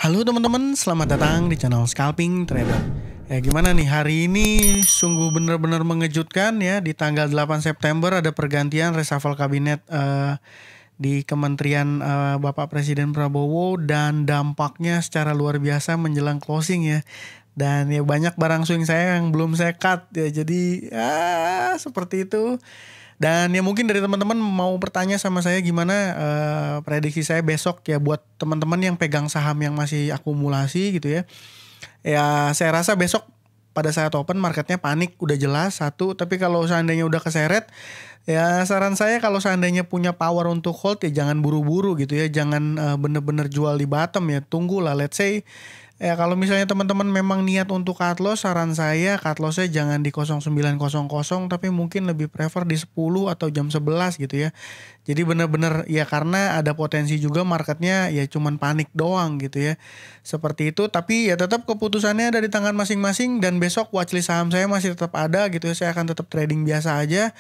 Halo teman-teman, selamat datang di channel Scalping Trader. Gimana nih hari ini sungguh benar-benar mengejutkan ya. Di tanggal 8 September ada pergantian reshuffle kabinet di Kementerian Bapak Presiden Prabowo dan dampaknya secara luar biasa menjelang closing ya. Dan ya banyak barang swing saya yang belum saya cut ya. Jadi seperti itu. Dan ya mungkin dari teman-teman mau bertanya sama saya gimana prediksi saya besok ya buat teman-teman yang pegang saham yang masih akumulasi gitu ya. Ya saya rasa besok pada saat open marketnya panik udah jelas satu. Tapi kalau seandainya udah keseret ya saran saya kalau seandainya punya power untuk hold ya jangan buru-buru gitu ya. Jangan bener-bener jual di bottom ya. Tunggulah let's say ya kalau misalnya teman-teman memang niat untuk cut loss, saran saya cut lossnya jangan di 0900 tapi mungkin lebih prefer di 10 atau jam 11 gitu ya. Jadi benar-benar ya karena ada potensi juga marketnya ya cuman panik doang gitu ya. Seperti itu, tapi ya tetap keputusannya ada di tangan masing-masing dan besok watchlist saham saya masih tetap ada gitu ya. Saya akan tetap trading biasa aja.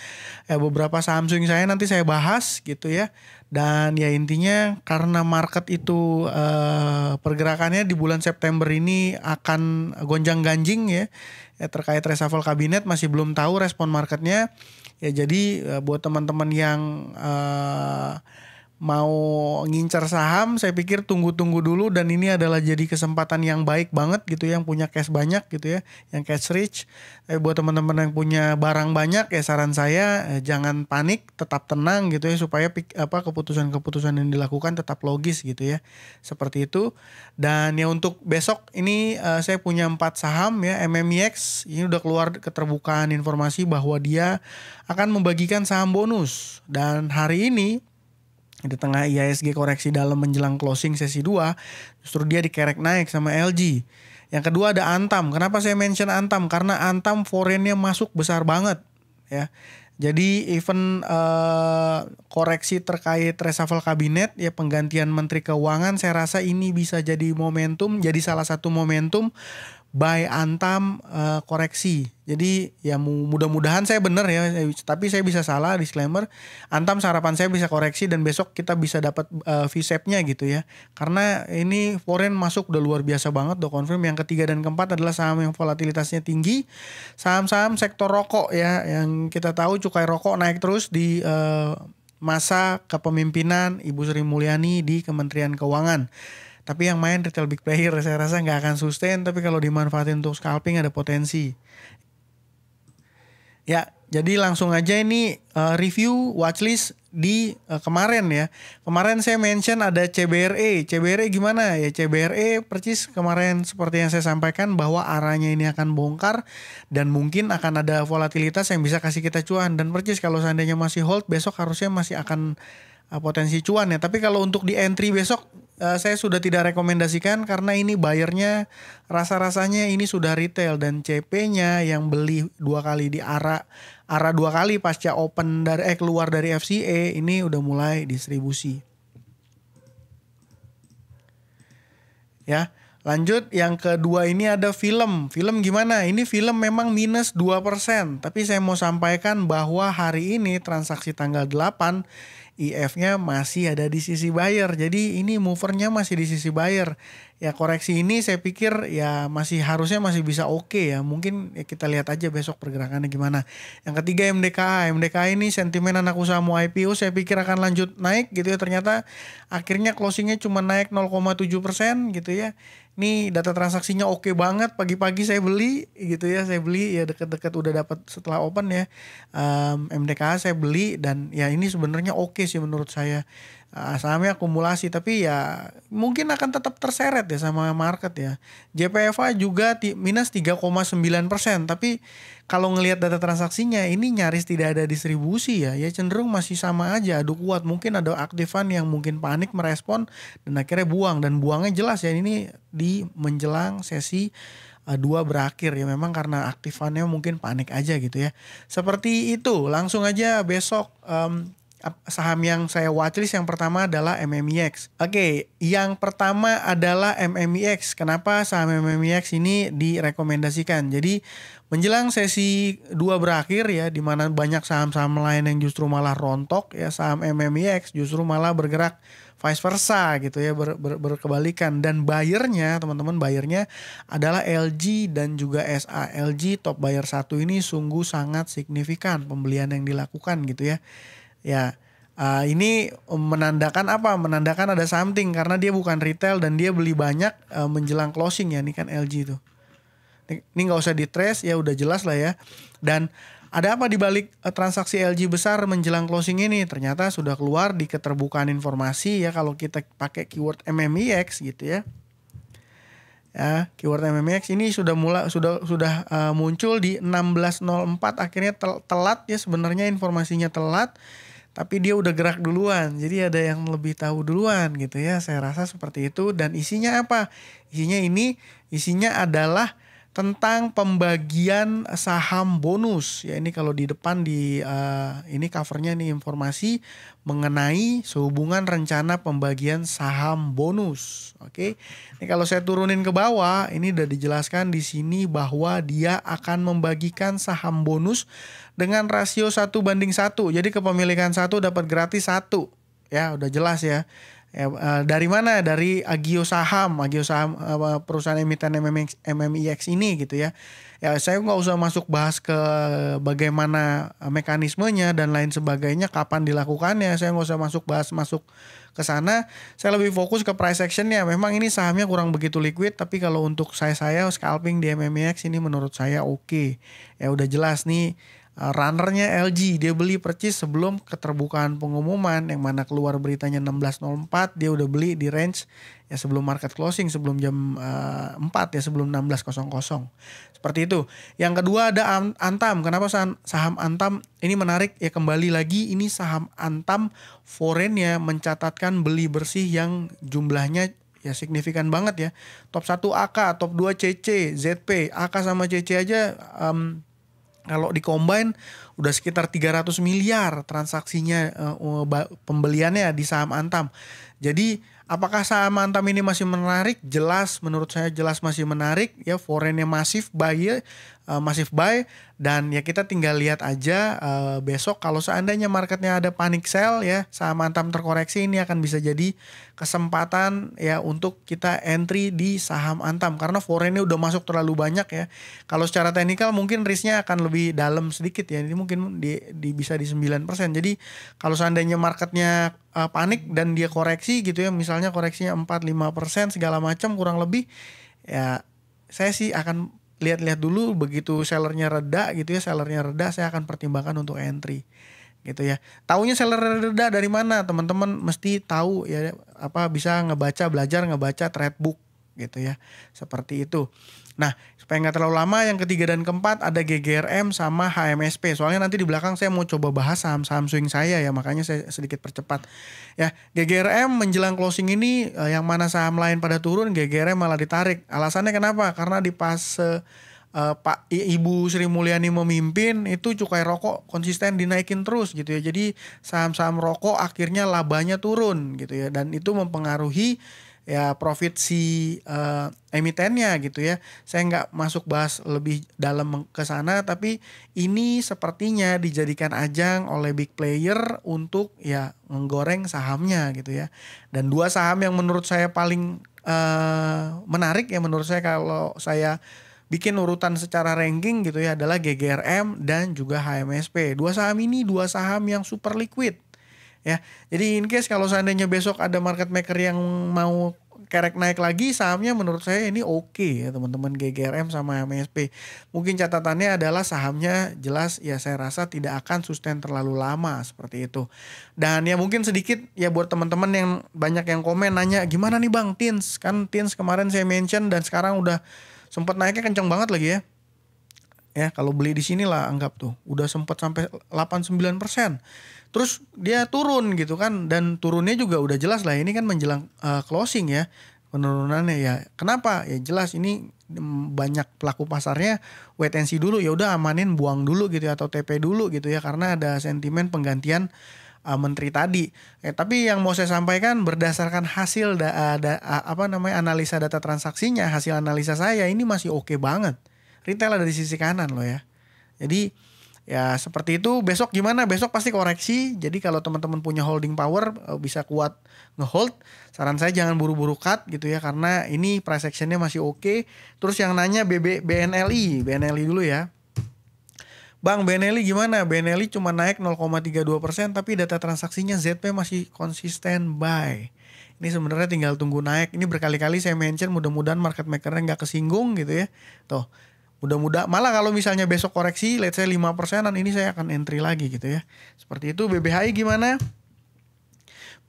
Ya beberapa saham swing saya nanti saya bahas gitu ya. Dan ya intinya karena market itu pergerakannya di bulan September ini akan gonjang-ganjing ya terkait reshuffle kabinet masih belum tahu respon marketnya ya. Jadi buat teman-teman yang mau ngincer saham saya pikir tunggu-tunggu dulu dan ini adalah jadi kesempatan yang baik banget gitu yang punya cash banyak gitu ya, yang cash rich. Buat teman-teman yang punya barang banyak ya saran saya jangan panik, tetap tenang gitu ya supaya keputusan-keputusan yang dilakukan tetap logis gitu ya. Seperti itu. Dan ya untuk besok ini saya punya 4 saham ya. MMIX ini udah keluar keterbukaan informasi bahwa dia akan membagikan saham bonus dan hari ini di tengah IHSG koreksi dalam menjelang closing sesi 2 justru dia dikerek naik sama LG. Yang kedua ada Antam. Kenapa saya mention Antam? Karena Antam foreignnya masuk besar banget ya. Jadi even koreksi terkait reshuffle kabinet ya penggantian menteri keuangan saya rasa ini bisa jadi momentum, jadi salah satu momentum buy Antam koreksi. Jadi ya mudah-mudahan saya benar ya, tapi saya bisa salah, disclaimer. Antam sarapan saya bisa koreksi dan besok kita bisa dapat V-shape-nya gitu ya. Karena ini foreign masuk udah luar biasa banget, udah confirm. Yang ketiga dan keempat adalah saham yang volatilitasnya tinggi. Saham-saham sektor rokok ya, yang kita tahu cukai rokok naik terus di masa kepemimpinan Ibu Sri Mulyani di Kementerian Keuangan. Tapi yang main retail big player saya rasa nggak akan sustain. Tapi kalau dimanfaatin untuk scalping ada potensi. Ya, jadi langsung aja ini review watchlist di kemarin ya. Kemarin saya mention ada CBRE. CBRE gimana ya? CBRE percis kemarin seperti yang saya sampaikan bahwa arahnya ini akan bongkar dan mungkin akan ada volatilitas yang bisa kasih kita cuan. Dan percis kalau seandainya masih hold besok harusnya masih akan potensi cuan ya. Tapi kalau untuk di entry besok saya sudah tidak rekomendasikan karena ini buyernya rasa-rasanya ini sudah retail dan CP-nya yang beli 2 kali di arah 2 kali pasca open dari keluar dari FCA ini udah mulai distribusi. Ya. Lanjut yang kedua ini ada film. Film gimana? Ini film memang minus 2%. Tapi saya mau sampaikan bahwa hari ini transaksi tanggal 8 IF-nya masih ada di sisi buyer. Jadi ini movernya masih di sisi buyer. Ya koreksi ini saya pikir ya harusnya masih bisa oke ya. Mungkin ya kita lihat aja besok pergerakannya gimana. Yang ketiga MDKA. MDKA ini sentimen anak usaha mau IPO saya pikir akan lanjut naik gitu ya. Ternyata akhirnya closingnya cuma naik 0,7% gitu ya. Ini data transaksinya oke banget. Pagi-pagi saya beli gitu ya. Saya beli ya deket-deket udah dapat setelah open ya. MDKA saya beli dan ya ini sebenarnya oke sih menurut saya. Sahamnya akumulasi tapi ya mungkin akan tetap terseret ya sama market ya. JPFA juga minus 3,9%. Tapi kalau ngelihat data transaksinya ini nyaris tidak ada distribusi ya. Ya cenderung masih sama aja adu kuat. Mungkin ada aktifan yang mungkin panik merespon dan akhirnya buang. Dan buangnya jelas ya ini di menjelang sesi 2 berakhir ya. Memang karena aktifannya mungkin panik aja gitu ya. Seperti itu langsung aja besok saham yang saya watchlist yang pertama adalah MMIX. Oke, yang pertama adalah MMIX. Kenapa saham MMIX ini direkomendasikan? Jadi menjelang sesi 2 berakhir ya, di mana banyak saham-saham lain yang justru malah rontok ya, saham MMIX justru malah bergerak vice versa gitu ya, berkebalikan. Dan buyernya teman-teman, buyernya adalah LG dan juga SA. LG top buyer 1 ini sungguh sangat signifikan pembelian yang dilakukan gitu ya. Ya, ini menandakan apa? Menandakan ada something karena dia bukan retail dan dia beli banyak menjelang closing ya. Ini kan LG tuh. Ini nggak usah di trace ya, udah jelas lah ya. Dan ada apa di balik transaksi LG besar menjelang closing ini? Ternyata sudah keluar di keterbukaan informasi ya, kalau kita pakai keyword MMIX gitu ya. Ya, keyword MMIX ini sudah muncul di 16.04, akhirnya telat ya, sebenarnya informasinya telat tapi dia udah gerak duluan. Jadi ada yang lebih tahu duluan gitu ya. Saya rasa seperti itu. Dan isinya apa? Isinya adalah tentang pembagian saham bonus ya. Ini kalau di depan ini covernya nih, informasi mengenai sehubungan rencana pembagian saham bonus. Oke. Ini kalau saya turunin ke bawah, ini udah dijelaskan di sini bahwa dia akan membagikan saham bonus dengan rasio 1:1. Jadi kepemilikan 1 dapat gratis 1. Ya, udah jelas ya. Dari mana? Dari Agio Saham perusahaan emiten MMIX ini gitu ya. Ya, saya nggak usah bahas ke bagaimana mekanismenya dan lain sebagainya, kapan dilakukannya. Saya nggak usah masuk ke sana. Saya lebih fokus ke price actionnya. Memang ini sahamnya kurang begitu liquid, tapi kalau untuk saya scalping di MMIX ini menurut saya oke. Ya udah jelas nih. Runnernya LG, dia beli purchase sebelum keterbukaan pengumuman, yang mana keluar beritanya 16.04, dia udah beli di range ya sebelum market closing, sebelum jam 4 ya, sebelum 16.00. Seperti itu. Yang kedua ada Antam. Kenapa saham Antam ini menarik ya? Kembali lagi, ini saham Antam foreign ya, mencatatkan beli bersih yang jumlahnya ya signifikan banget ya. Top 1 AK, top 2 CC, ZP, AK sama CC aja kalau di-combine udah sekitar 300 miliar transaksinya, pembeliannya di saham Antam. Jadi apakah saham Antam ini masih menarik? Jelas, menurut saya jelas masih menarik ya. Foreignnya masif buy, dan ya kita tinggal lihat aja besok kalau seandainya marketnya ada panic sell ya, saham Antam terkoreksi, ini akan bisa jadi kesempatan ya untuk kita entry di saham Antam karena foreignnya udah masuk terlalu banyak ya. Kalau secara teknikal mungkin risknya akan lebih dalam sedikit ya. Ini mungkin bisa di 9%. Jadi kalau seandainya marketnya panik dan dia koreksi gitu ya, misalnya koreksinya 4-5% segala macam kurang lebih, ya saya sih akan lihat-lihat dulu. Begitu sellernya reda gitu ya, saya akan pertimbangkan untuk entry gitu ya. Taunya seller reda dari mana? Teman-teman mesti tahu ya, bisa belajar ngebaca trade book gitu ya, seperti itu. Nah, supaya nggak terlalu lama, yang ketiga dan keempat ada GGRM sama HMSP. Soalnya nanti di belakang saya mau coba bahas saham-saham swing saya ya, makanya saya sedikit percepat. Ya, GGRM menjelang closing ini yang mana saham lain pada turun, GGRM malah ditarik. Alasannya kenapa? Karena di fase Ibu Sri Mulyani memimpin, itu cukai rokok konsisten dinaikin terus gitu ya. Jadi saham-saham rokok akhirnya labanya turun gitu ya, dan itu mempengaruhi ya profit si emitennya gitu ya. Saya nggak masuk bahas lebih dalam ke sana, tapi ini sepertinya dijadikan ajang oleh big player untuk ya menggoreng sahamnya gitu ya. Dan dua saham yang menurut saya paling menarik ya, menurut saya kalau saya bikin urutan secara ranking gitu ya, adalah GGRM dan juga HMSP. Dua saham ini dua saham yang super liquid ya. Jadi in case kalau seandainya besok ada market maker yang mau kerek naik lagi sahamnya, menurut saya ini oke ya teman-teman, GGRM sama HMSP. Mungkin catatannya adalah sahamnya jelas ya, saya rasa tidak akan sustain terlalu lama seperti itu. Dan ya mungkin sedikit ya buat teman-teman yang banyak yang komen nanya, gimana nih Bang Tins? Kan Tins kemarin saya mention dan sekarang udah sempat naiknya kenceng banget lagi ya. Ya, kalau beli di sini lah anggap tuh udah sempat sampai 8-9%. Terus dia turun gitu kan, dan turunnya juga udah jelas lah, ini kan menjelang closing ya penurunannya ya. Kenapa? Ya jelas ini banyak pelaku pasarnya wait and see dulu, ya udah amanin buang dulu gitu ya, atau TP dulu gitu ya, karena ada sentimen penggantian menteri tadi. Tapi yang mau saya sampaikan berdasarkan hasil analisa data transaksinya, hasil analisa saya ini masih oke banget. Retail ada di sisi kanan loh ya. Jadi Ya seperti itu. Besok gimana? Besok pasti koreksi. Jadi kalau teman-teman punya holding power bisa kuat ngehold. Saran saya jangan buru-buru cut gitu ya, karena ini price actionnya masih oke. Terus yang nanya BNLI dulu ya. Bang, BNLI gimana? BNLI cuma naik 0,32%, tapi data transaksinya ZP masih konsisten buy. Ini sebenarnya tinggal tunggu naik. Ini berkali-kali saya mention, mudah-mudahan market makernya nggak kesinggung gitu ya. Tuh, mudah-mudahan. Malah kalau misalnya besok koreksi, let's say 5%-an, ini saya akan entry lagi gitu ya. Seperti itu. BBHI gimana?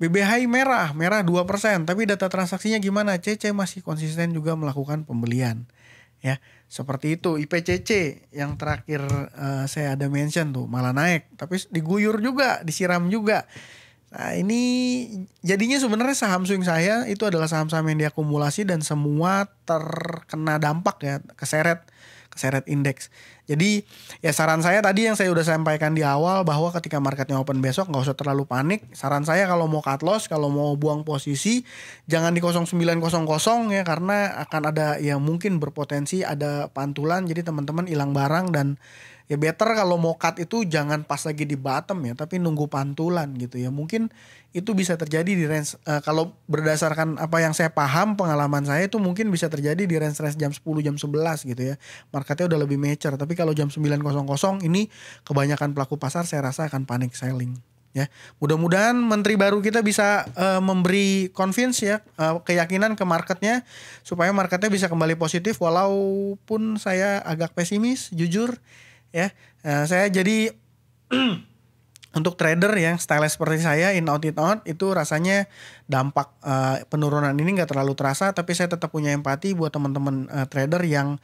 BBHI merah 2%, tapi data transaksinya gimana? CC masih konsisten juga melakukan pembelian. Ya, seperti itu. IPCC yang terakhir saya ada mention tuh malah naik, tapi diguyur juga, disiram juga. Nah, ini jadinya sebenarnya saham swing saya itu adalah saham-saham yang diakumulasi dan semua terkena dampak ya, keseret indeks. Jadi ya saran saya tadi yang saya udah sampaikan di awal, bahwa ketika marketnya open besok nggak usah terlalu panik. Saran saya kalau mau cut loss, kalau mau buang posisi, jangan di 0900 ya, karena akan ada ya mungkin berpotensi ada pantulan, jadi teman-teman hilang barang. Dan ya better kalau mau cut itu jangan pas lagi di bottom ya, tapi nunggu pantulan gitu ya. Mungkin itu bisa terjadi di range, kalau berdasarkan apa yang saya paham, pengalaman saya itu mungkin bisa terjadi di range jam 10 jam 11 gitu ya. Marketnya udah lebih mature, tapi kalau jam 9.00 ini kebanyakan pelaku pasar saya rasa akan panic selling ya. Mudah-mudahan menteri baru kita bisa memberi convince ya, keyakinan ke marketnya supaya marketnya bisa kembali positif, walaupun saya agak pesimis jujur ya. Saya jadi untuk trader yang style seperti saya, in out itu rasanya dampak penurunan ini nggak terlalu terasa. Tapi saya tetap punya empati buat teman-teman trader yang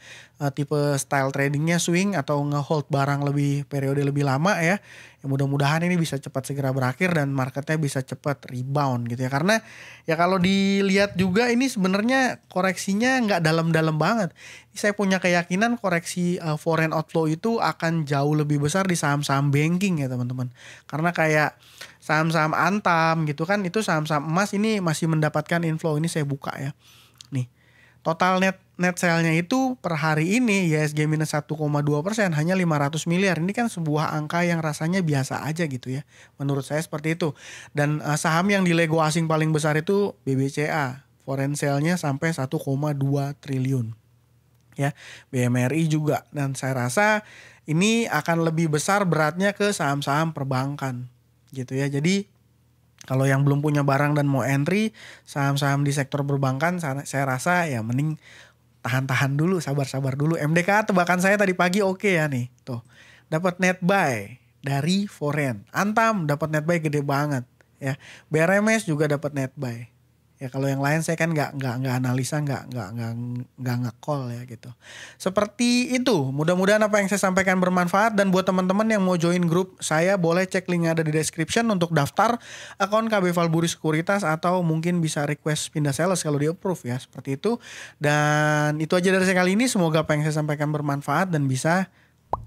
tipe style tradingnya swing atau ngehold barang lebih periode lebih lama ya. Mudah-mudahan ini bisa cepat segera berakhir dan marketnya bisa cepat rebound gitu ya. Karena ya kalau dilihat juga ini sebenarnya koreksinya nggak dalam-dalam banget. Saya punya keyakinan koreksi foreign outflow itu akan jauh lebih besar di saham-saham banking ya teman-teman. Karena kayak saham-saham Antam gitu kan, itu saham-saham emas ini masih mendapatkan inflow. Ini saya buka ya. Nih, total net sale-nya itu per hari ini IHSG minus 1,2%, hanya 500 miliar. Ini kan sebuah angka yang rasanya biasa aja gitu ya. Menurut saya seperti itu. Dan saham yang di Lego asing paling besar itu BBCA. Foreign sale-nya sampai 1,2 triliun. Ya, BMRI juga. Dan saya rasa ini akan lebih besar beratnya ke saham-saham perbankan gitu ya. Jadi kalau yang belum punya barang dan mau entry saham-saham di sektor perbankan, saya rasa ya mending tahan-tahan dulu, sabar-sabar dulu. MDK tebakan saya tadi pagi oke ya nih. Tuh, dapat net buy dari foreign. Antam dapat net buy gede banget ya. BRMS juga dapat net buy. Ya kalau yang lain saya kan nggak analisa, nggak nge-call ya gitu. Seperti itu. Mudah-mudahan apa yang saya sampaikan bermanfaat, dan buat teman-teman yang mau join grup saya boleh cek link ada di description untuk daftar akun KB Valburi Sekuritas, atau mungkin bisa request pindah sales kalau di approve ya, seperti itu. Dan itu aja dari saya kali ini. Semoga apa yang saya sampaikan bermanfaat dan bisa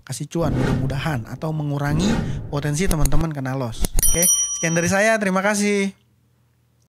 kasih cuan mudah-mudahan, atau mengurangi potensi teman-teman kena loss. Oke, sekian dari saya. Terima kasih.